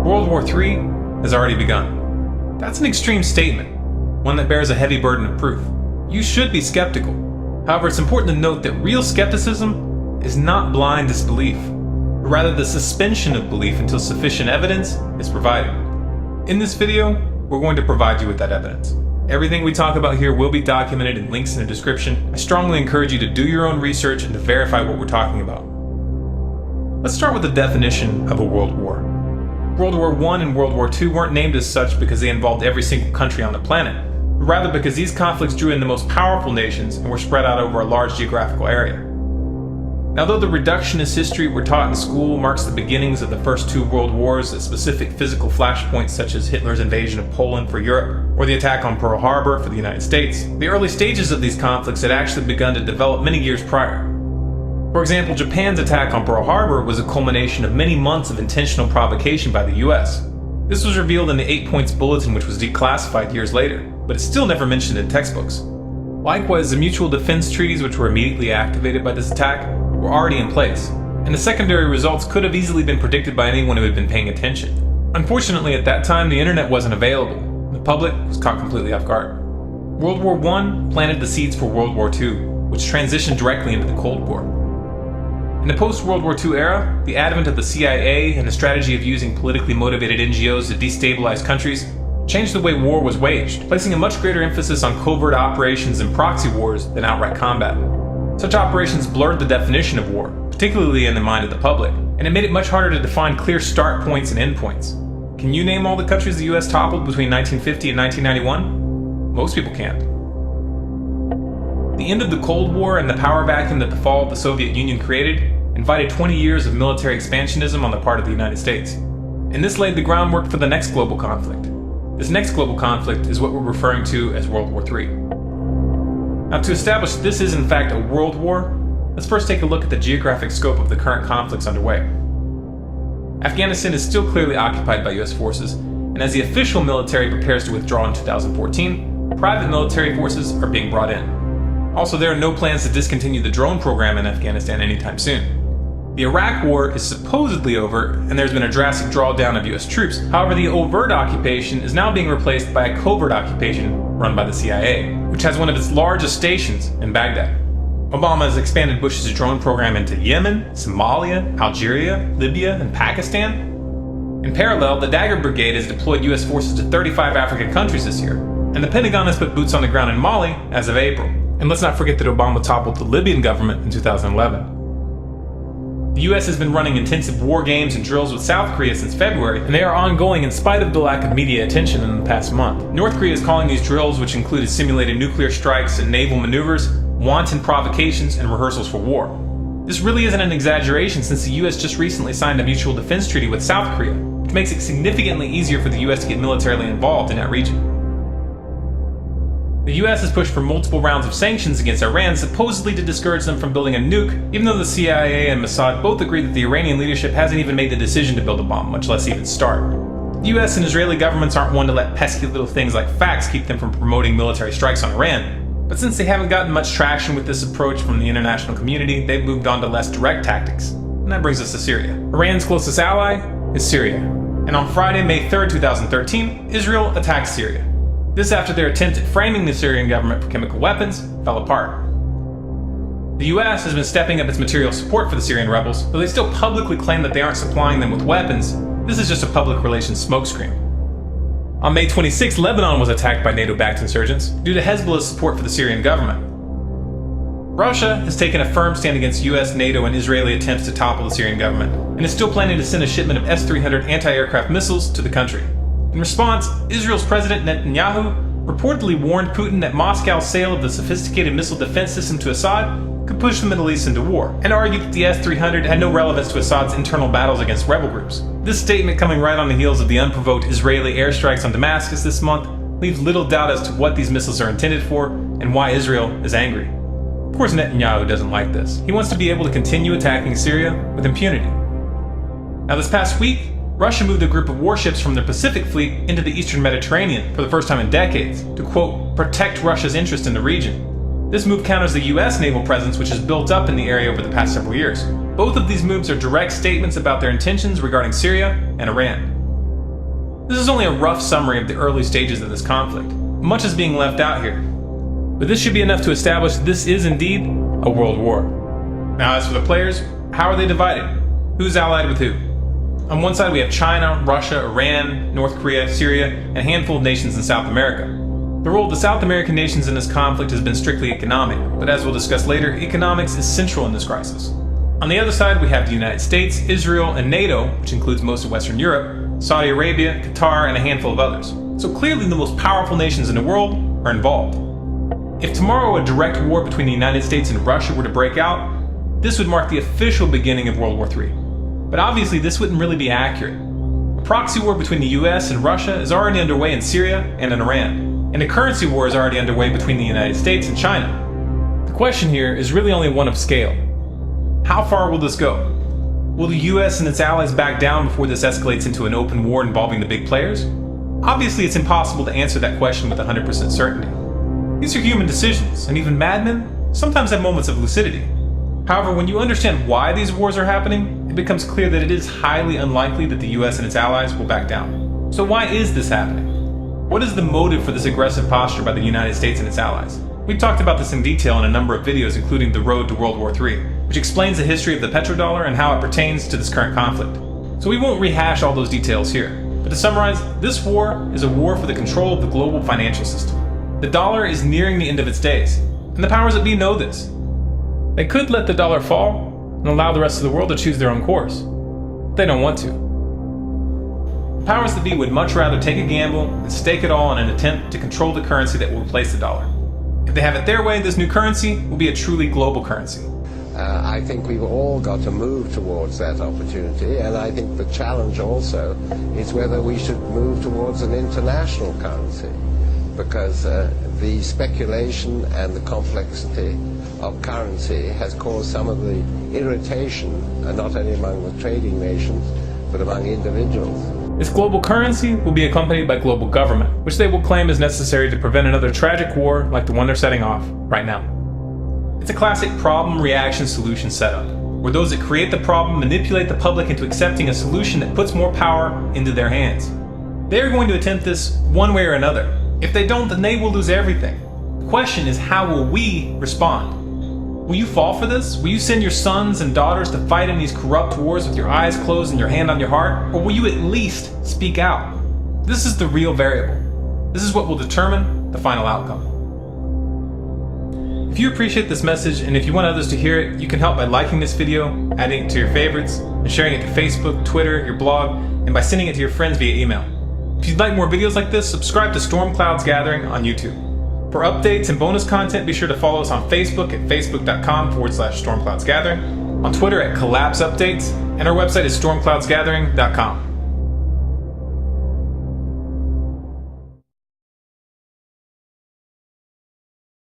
World War III has already begun. That's an extreme statement, one that bears a heavy burden of proof. You should be skeptical. However, it's important to note that real skepticism is not blind disbelief, but rather the suspension of belief until sufficient evidence is provided. In this video, we're going to provide you with that evidence. Everything we talk about here will be documented in links in the description. I strongly encourage you to do your own research and to verify what we're talking about. Let's start with the definition of a world war. World War I and World War II weren't named as such because they involved every single country on the planet, but rather because these conflicts drew in the most powerful nations and were spread out over a large geographical area. Now, though the reductionist history we're taught in school marks the beginnings of the first two world wars at specific physical flashpoints such as Hitler's invasion of Poland for Europe or the attack on Pearl Harbor for the United States, the early stages of these conflicts had actually begun to develop many years prior. For example, Japan's attack on Pearl Harbor was a culmination of many months of intentional provocation by the US. This was revealed in the 8 Points Bulletin, which was declassified years later, but it's still never mentioned in textbooks. Likewise, the mutual defense treaties which were immediately activated by this attack were already in place, and the secondary results could have easily been predicted by anyone who had been paying attention. Unfortunately, at that time, the internet wasn't available. The public was caught completely off guard. World War I planted the seeds for World War II, which transitioned directly into the Cold War. In the post-World War II era, the advent of the CIA and the strategy of using politically motivated NGOs to destabilize countries changed the way war was waged, placing a much greater emphasis on covert operations and proxy wars than outright combat. Such operations blurred the definition of war, particularly in the mind of the public, and it made it much harder to define clear start points and end points. Can you name all the countries the US toppled between 1950 and 1991? Most people can't. The end of the Cold War and the power vacuum that the fall of the Soviet Union created invited 20 years of military expansionism on the part of the United States. And this laid the groundwork for the next global conflict. This next global conflict is what we're referring to as World War III. Now, to establish this is in fact a world war, let's first take a look at the geographic scope of the current conflicts underway. Afghanistan is still clearly occupied by US forces, and as the official military prepares to withdraw in 2014, private military forces are being brought in. Also, there are no plans to discontinue the drone program in Afghanistan anytime soon. The Iraq War is supposedly over, and there's been a drastic drawdown of US troops. However, the overt occupation is now being replaced by a covert occupation run by the CIA, which has one of its largest stations in Baghdad. Obama has expanded Bush's drone program into Yemen, Somalia, Algeria, Libya, and Pakistan. In parallel, the Dagger Brigade has deployed US forces to 35 African countries this year, and the Pentagon has put boots on the ground in Mali as of April. And let's not forget that Obama toppled the Libyan government in 2011. The US has been running intensive war games and drills with South Korea since February, and they are ongoing in spite of the lack of media attention in the past month. North Korea is calling these drills, which included simulated nuclear strikes and naval maneuvers, wanton provocations and rehearsals for war. This really isn't an exaggeration since the US just recently signed a mutual defense treaty with South Korea, which makes it significantly easier for the US to get militarily involved in that region. The US has pushed for multiple rounds of sanctions against Iran, supposedly to discourage them from building a nuke, even though the CIA and Mossad both agree that the Iranian leadership hasn't even made the decision to build a bomb, much less even start. The US and Israeli governments aren't one to let pesky little things like facts keep them from promoting military strikes on Iran. But since they haven't gotten much traction with this approach from the international community, they've moved on to less direct tactics. And that brings us to Syria. Iran's closest ally is Syria. And on Friday, May 3rd, 2013, Israel attacked Syria. This after their attempt at framing the Syrian government for chemical weapons fell apart. The US has been stepping up its material support for the Syrian rebels, though they still publicly claim that they aren't supplying them with weapons. This is just a public relations smokescreen. On May 26, Lebanon was attacked by NATO-backed insurgents due to Hezbollah's support for the Syrian government. Russia has taken a firm stand against US, NATO, and Israeli attempts to topple the Syrian government, and is still planning to send a shipment of S-300 anti-aircraft missiles to the country. In response, Israel's President Netanyahu reportedly warned Putin that Moscow's sale of the sophisticated missile defense system to Assad could push the Middle East into war, and argued that the S-300 had no relevance to Assad's internal battles against rebel groups. This statement, coming right on the heels of the unprovoked Israeli airstrikes on Damascus this month, leaves little doubt as to what these missiles are intended for and why Israel is angry. Of course, Netanyahu doesn't like this. He wants to be able to continue attacking Syria with impunity. Now, this past week, Russia moved a group of warships from their Pacific Fleet into the Eastern Mediterranean for the first time in decades to, quote, protect Russia's interest in the region. This move counters the US naval presence which has built up in the area over the past several years. Both of these moves are direct statements about their intentions regarding Syria and Iran. This is only a rough summary of the early stages of this conflict. Much is being left out here. But this should be enough to establish this is indeed a world war. Now as for the players, how are they divided? Who's allied with who? On one side we have China, Russia, Iran, North Korea, Syria, and a handful of nations in South America. The role of the South American nations in this conflict has been strictly economic, but as we'll discuss later, economics is central in this crisis. On the other side we have the United States, Israel, and NATO, which includes most of Western Europe, Saudi Arabia, Qatar, and a handful of others. So clearly the most powerful nations in the world are involved. If tomorrow a direct war between the United States and Russia were to break out, this would mark the official beginning of World War III. But obviously this wouldn't really be accurate. A proxy war between the US and Russia is already underway in Syria and in Iran, and a currency war is already underway between the United States and China. The question here is really only one of scale. How far will this go? Will the US and its allies back down before this escalates into an open war involving the big players? Obviously it's impossible to answer that question with 100% certainty. These are human decisions, and even madmen sometimes have moments of lucidity. However, when you understand why these wars are happening, it becomes clear that it is highly unlikely that the US and its allies will back down. So why is this happening? What is the motive for this aggressive posture by the United States and its allies? We've talked about this in detail in a number of videos, including The Road to World War III, which explains the history of the petrodollar and how it pertains to this current conflict. So we won't rehash all those details here, but to summarize, this war is a war for the control of the global financial system. The dollar is nearing the end of its days, and the powers that be know this. They could let the dollar fall and allow the rest of the world to choose their own course. But they don't want to. The powers that be would much rather take a gamble and stake it all in an attempt to control the currency that will replace the dollar. If they have it their way, this new currency will be a truly global currency. I think we've all got to move towards that opportunity, and I think the challenge also is whether we should move towards an international currency, because the speculation and the complexity of currency has caused some of the irritation, not only among the trading nations, but among individuals. This global currency will be accompanied by global government, which they will claim is necessary to prevent another tragic war like the one they're setting off right now. It's a classic problem-reaction-solution setup, where those that create the problem manipulate the public into accepting a solution that puts more power into their hands. They are going to attempt this one way or another. If they don't, then they will lose everything. The question is, how will we respond? Will you fall for this? Will you send your sons and daughters to fight in these corrupt wars with your eyes closed and your hand on your heart? Or will you at least speak out? This is the real variable. This is what will determine the final outcome. If you appreciate this message, and if you want others to hear it, you can help by liking this video, adding it to your favorites, and sharing it to Facebook, Twitter, your blog, and by sending it to your friends via email. If you'd like more videos like this, subscribe to StormCloudsGathering on YouTube. For updates and bonus content, be sure to follow us on Facebook at facebook.com/StormCloudsGathering, on Twitter at CollapseUpdates, and our website is StormCloudsGathering.com.